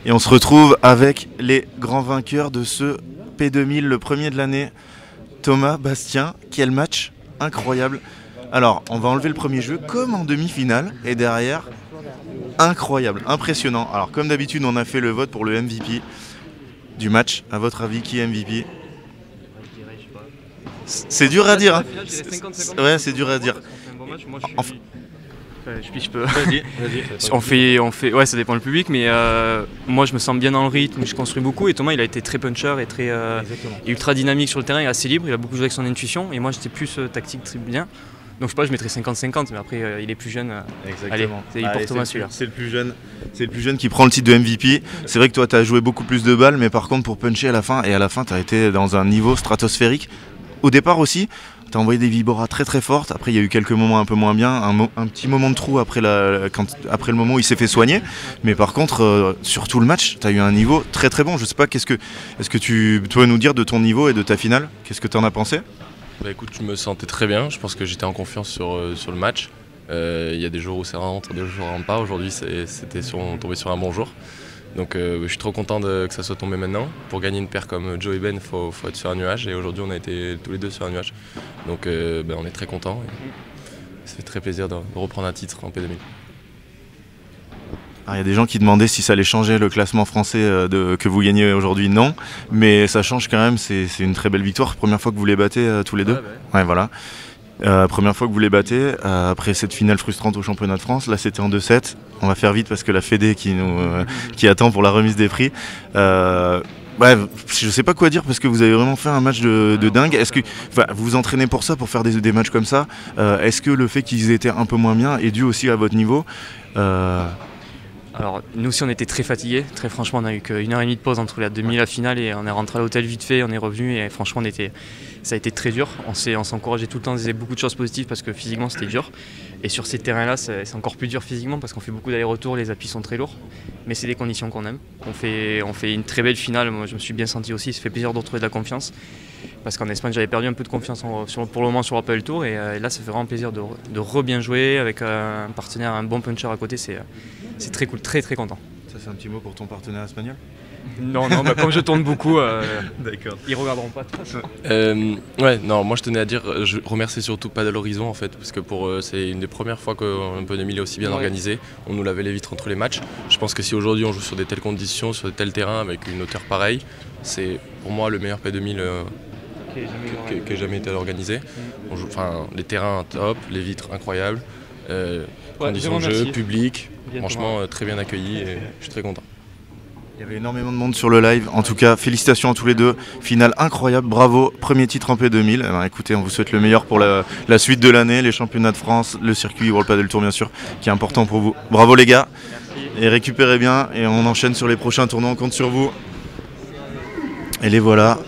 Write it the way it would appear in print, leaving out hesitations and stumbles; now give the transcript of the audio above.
Et on se retrouve avec les grands vainqueurs de ce P2000, le premier de l'année. Thomas, Bastien, quel match incroyable. Alors, on va enlever le premier jeu comme en demi-finale. Et derrière, incroyable, impressionnant. Alors, comme d'habitude, on a fait le vote pour le MVP du match. À votre avis, qui est MVP? C'est dur à dire. Hein. Ouais, c'est dur à dire. Je peux. Vas-y. Ouais, ça dépend du public, mais moi je me sens bien dans le rythme, je construis beaucoup et Thomas il a été très puncher et très ultra dynamique sur le terrain, il est assez libre, il a beaucoup joué avec son intuition et moi j'étais plus tactique très bien. Donc je sais pas, je mettrais 50-50, mais après il est plus jeune. Allez, il porte Thomas celui-là. C'est le plus jeune qui prend le titre de MVP. C'est vrai que toi tu as joué beaucoup plus de balles, mais par contre pour puncher à la fin tu as été dans un niveau stratosphérique. Au départ aussi, tu as envoyé des vibras très très fortes. Après, il y a eu quelques moments un peu moins bien. Un petit moment de trou après le moment où il s'est fait soigner. Mais par contre, sur tout le match, tu as eu un niveau très très bon. Je sais pas, est-ce que tu peux nous dire de ton niveau et de ta finale? Qu'est-ce que tu en as pensé? Bah écoute, je me sentais très bien. Je pense que j'étais en confiance sur le match. Il y a des jours où ça rentre, des jours où ça rentre pas. Aujourd'hui, c'était tombé sur un bon jour. Donc je suis trop content que ça soit tombé maintenant. Pour gagner une paire comme Joe et Ben, il faut être sur un nuage. Et aujourd'hui, on a été tous les deux sur un nuage. Donc on est très contents. Ça fait très plaisir de reprendre un titre en P2000. Il y a des gens qui demandaient si ça allait changer le classement français que vous gagnez aujourd'hui. Non, mais ça change quand même. C'est une très belle victoire. Première fois que vous les battez tous les deux. Ouais, voilà. Première fois que vous les battez, après cette finale frustrante au championnat de France. Là c'était en 2-7, on va faire vite parce que la Fédé qui attend pour la remise des prix. Je sais pas quoi dire parce que vous avez vraiment fait un match de dingue. Est-ce que vous vous entraînez pour ça, pour faire des matchs comme ça? Est-ce que le fait qu'ils étaient un peu moins bien est dû aussi à votre niveau? Alors nous aussi on était très fatigués, très franchement on a eu qu'une heure et demie de pause entre la demi et la finale et on est rentré à l'hôtel vite fait, on est revenu et franchement ça a été très dur, on s'encourageait tout le temps, on disait beaucoup de choses positives parce que physiquement c'était dur et sur ces terrains là c'est encore plus dur physiquement parce qu'on fait beaucoup d'allers-retours, les appuis sont très lourds mais c'est des conditions qu'on aime, on fait une très belle finale, moi je me suis bien senti aussi, ça fait plaisir de retrouver de la confiance parce qu'en Espagne j'avais perdu un peu de confiance pour le moment sur Rappel Tour et là ça fait vraiment plaisir de re-bien jouer avec un partenaire, un bon puncher à côté, c'est très cool, très très content. Ça c'est un petit mot pour ton partenaire espagnol? Non, comme je tourne beaucoup, d'accord. Ils regarderont pas. Moi je tenais à dire, je remercie surtout Padel Horizon en fait, parce que c'est une des premières fois qu'un P2000 est aussi bien organisé. On nous lavait les vitres entre les matchs. Je pense que si aujourd'hui on joue sur des telles conditions, sur de tels terrains, avec une hauteur pareille, c'est pour moi le meilleur P2000 qui ait jamais été organisé. Les terrains top, les vitres incroyables, conditions de jeu, public, franchement très bien accueilli et je suis très content. Il y avait énormément de monde sur le live, en tout cas félicitations à tous les deux, finale incroyable, bravo, premier titre en P2000. Écoutez, on vous souhaite le meilleur pour la suite de l'année, les championnats de France, le circuit World Padel Tour bien sûr, qui est important pour vous. Bravo les gars, et récupérez bien et on enchaîne sur les prochains tournois, on compte sur vous. Et les voilà,